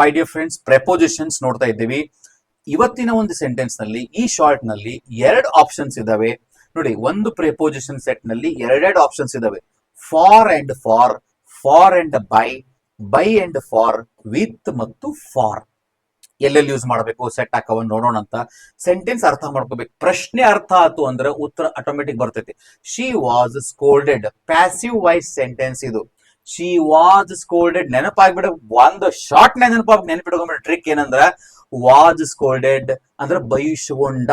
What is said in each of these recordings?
My dear friends, ಪ್ರೆಪೋಸಿಷನ್ಸ್ ನೋಡ್ತಾ ಇದ್ದೀವಿ. ಇವತ್ತಿನ ಒಂದು ಸೆಂಟೆನ್ಸ್ ನಲ್ಲಿ, ಈ ಶಾರ್ಟ್ ನಲ್ಲಿ ಎರಡು ಆಪ್ಷನ್ಸ್ ಇದಾವೆ ನೋಡಿ. ಒಂದು ಪ್ರೆಪೋಸಿಷನ್ ಸೆಟ್ ನಲ್ಲಿ ಎರಡೆರಡು ಆಪ್ಷನ್ಸ್ ಇದಾವೆ. For and for, for and by and for, with ಮತ್ತು ಫಾರ್. ಎಲ್ಲೆಲ್ಲಿ ಯೂಸ್ ಮಾಡಬೇಕು, ಸೆಟ್ ಹಾಕವನ್ನು ನೋಡೋಣ ಅಂತ. ಸೆಂಟೆನ್ಸ್ ಅರ್ಥ ಮಾಡ್ಕೋಬೇಕು. ಪ್ರಶ್ನೆ ಅರ್ಥ ಆಯ್ತು ಅಂದ್ರೆ ಉತ್ತರ ಆಟೋಮೆಟಿಕ್ ಬರ್ತೈತಿ. She was scolded, passive voice sentence ಇದು. ಶಿ ವಾಸ್ ಸ್ಕೋಲ್ಡೆಡ್ ನೆನಪಾಗ್ಬಿಡ, ಒಂದು ಶಾರ್ಟ್ ನೆನಪಿಟ್ಕೊಂಡ್ಬಿಡ. ಟ್ರಿಕ್ ಏನಂದ್ರ, ವಾಸ್ ಸ್ಕೋಲ್ಡೆಡ್ ಅಂದ್ರೆ ಬೈಸ್ಕೊಂಡ,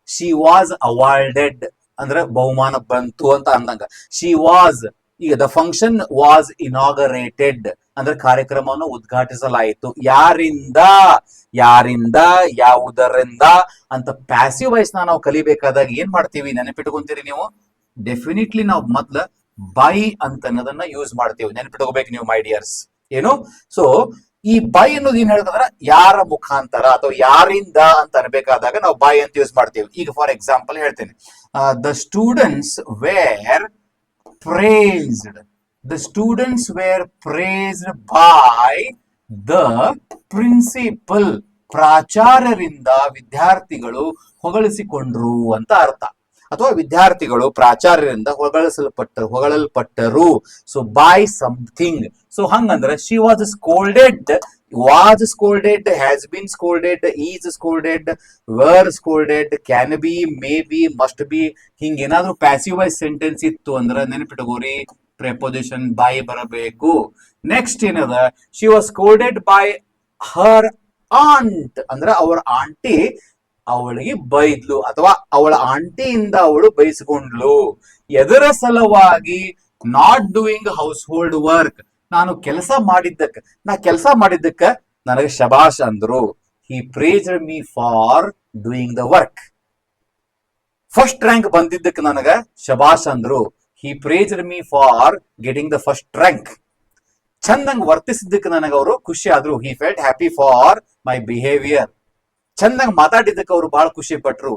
ಶಿ ವಾಸ್ ಅವಾರ್ಡೆಡ್ ಅಂದ್ರೆ ಬಹುಮಾನ ಬಂತು ಅಂತ ಅಂದಂಗ. ಶಿ ವಾಸ್, ಈಗ ದ ಫಂಕ್ಷನ್ ವಾಸ್ ಇನಾಗರೇಟೆಡ್ ಅಂದ್ರೆ ಕಾರ್ಯಕ್ರಮವನ್ನು ಉದ್ಘಾಟಿಸಲಾಯಿತು. ಯಾರಿಂದ, ಯಾವುದರಿಂದ ಅಂತ ಪ್ಯಾಸಿವ್ ವಾಯ್ಸ್ ನಾವು ಕಲಿಬೇಕಾದಾಗ ಏನ್ ಮಾಡ್ತೀವಿ, ನೆನಪಿಟ್ಕೊಂತೀರಿ ನೀವು? ಡೆಫಿನೆಟ್ಲಿ ನಾವು ಮೊದ್ಲ ಬೈ ಅಂತ ಅನ್ನೋದನ್ನ ಯೂಸ್ ಮಾಡ್ತೀವಿ. ನೆನಪಿಟ್ಕೋಬೇಕು ನೀವು ಮೈ ಡಿಯರ್ಸ್. ಏನು? ಸೊ ಈ ಬೈ ಅನ್ನೋದು ಏನ್ ಹೇಳ್ತಂದ್ರ, ಯಾರ ಮುಖಾಂತರ ಅಥವಾ ಯಾರಿಂದ ಅಂತ ಅನ್ಬೇಕಾದಾಗ ನಾವು ಬೈ ಅಂತ ಯೂಸ್ ಮಾಡ್ತೀವಿ. ಈಗ ಫಾರ್ ಎಕ್ಸಾಂಪಲ್ ಹೇಳ್ತೇನೆ, the students were praised. The students were praised by the principal. ಪ್ರಾಚಾರ್ಯರಿಂದ ವಿದ್ಯಾರ್ಥಿಗಳು ಹೊಗಳಿಸಿಕೊಂಡ್ರು ಅಂತ ಅರ್ಥ. ಅಥವಾ ವಿದ್ಯಾರ್ಥಿಗಳು ಪ್ರಾಚಾರ್ಯರಿಂದ ಹೊಗಳಲ್ಪಟ್ಟರು. So by something. ಸೊ ಹಂಗಂದ್ರೆ she was scolded, has been scolded, is scolded, were scolded, can be, may be, must be. ಹಿಂಗೇನಾದ್ರೂ ಪ್ಯಾಸಿವ್ ವಾಯ್ಸ್ ಸೆಂಟೆನ್ಸ್ ಇತ್ತು ಅಂದ್ರೆ ನೆನಪಿಟ್ಕೋರಿ, ಪ್ರೆಪೋಸಿಷನ್ ಬೈ ಬರಬೇಕು. ನೆಕ್ಸ್ಟ್ ಏನದ, she was scolded by her aunt ಅಂದ್ರೆ ಅವರ aunty ಅವಳಿಗೆ ಬೈದ್ಲು ಅಥವಾ ಅವಳ ಆಂಟಿಯಿಂದ ಅವಳು ಬೈಸ್ಕೊಂಡ್ಲು. ಎದರ ಸಲುವಾಗಿ? Not doing household work. ಕೆಲಸ ಮಾಡಿದ್ದಕ್ಕ ನನಗೆ ಶಬಾಷ್ ಅಂದ್ರು. He praised me for doing the work. First rank ಬಂದಿದ್ದಕ್ಕೆ ನನಗ ಶಬಾಷ್ ಅಂದ್ರು. He praised me for getting the first rank. ಚಂದಂಗ್ ವರ್ತಿಸಿದ್ದಕ್ಕೆ ನನಗೆ ಅವರು ಖುಷಿ ಆದ್ರು. He felt happy for my behaviour. ಚಂದಂಗ್ ಮಾತಾಡಿದ್ದಕ್ಕೆ ಅವರು ಬಹಳ ಖುಷಿ ಪಟ್ರು.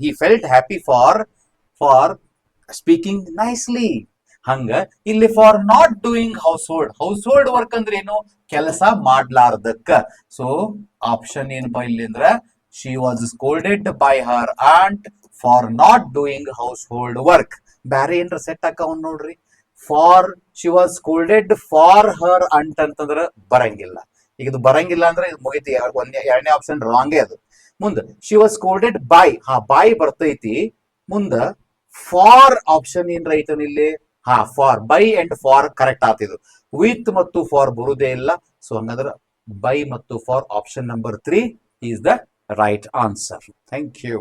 He felt happy for speaking nicely. ಹಂಗ ಇಲ್ಲಿ for not doing household work ಅಂದ್ರೆ ಏನು? ಕೆಲಸ ಮಾಡ್ಲಾರ್ದಕ್ಕ. ಸೊ ಆಪ್ಷನ್ ಏನಪ್ಪಾ ಇಲ್ಲಿ ಅಂದ್ರೆ, she was scolded by her aunt for not doing household work. ಬ್ಯಾರೆ ಏನ್ರ ಸೆಟ್ ಹಾಕವ್ ನೋಡ್ರಿ. For she was scolded for her aunt ಅಂತಂದ್ರ ಬರಂಗಿಲ್ಲ. ಈಗ ಇದು ಬರಂಗಿಲ್ಲ ಅಂದ್ರೆ ಇದು ಮುಗಿತಿ. ಎರಡನೇ ಆಪ್ಷನ್ ರಾಂಗೇ ಅದು. ಮುಂದ she was scolded by, by ಬರ್ತೈತಿ. ಮುಂದ ಫಾರ್ ಆಪ್ಷನ್ ಏನ್ರ ಐತನ ಇಲ್ಲಿ? For, by and for correct ಆತಿದು. ವಿತ್ ಮತ್ತು ಫಾರ್ ಬರುದೇ ಇಲ್ಲ. ಸೊ ಹಂಗಂದ್ರ ಬೈ ಮತ್ತು for option number 3 is the right answer. Thank you.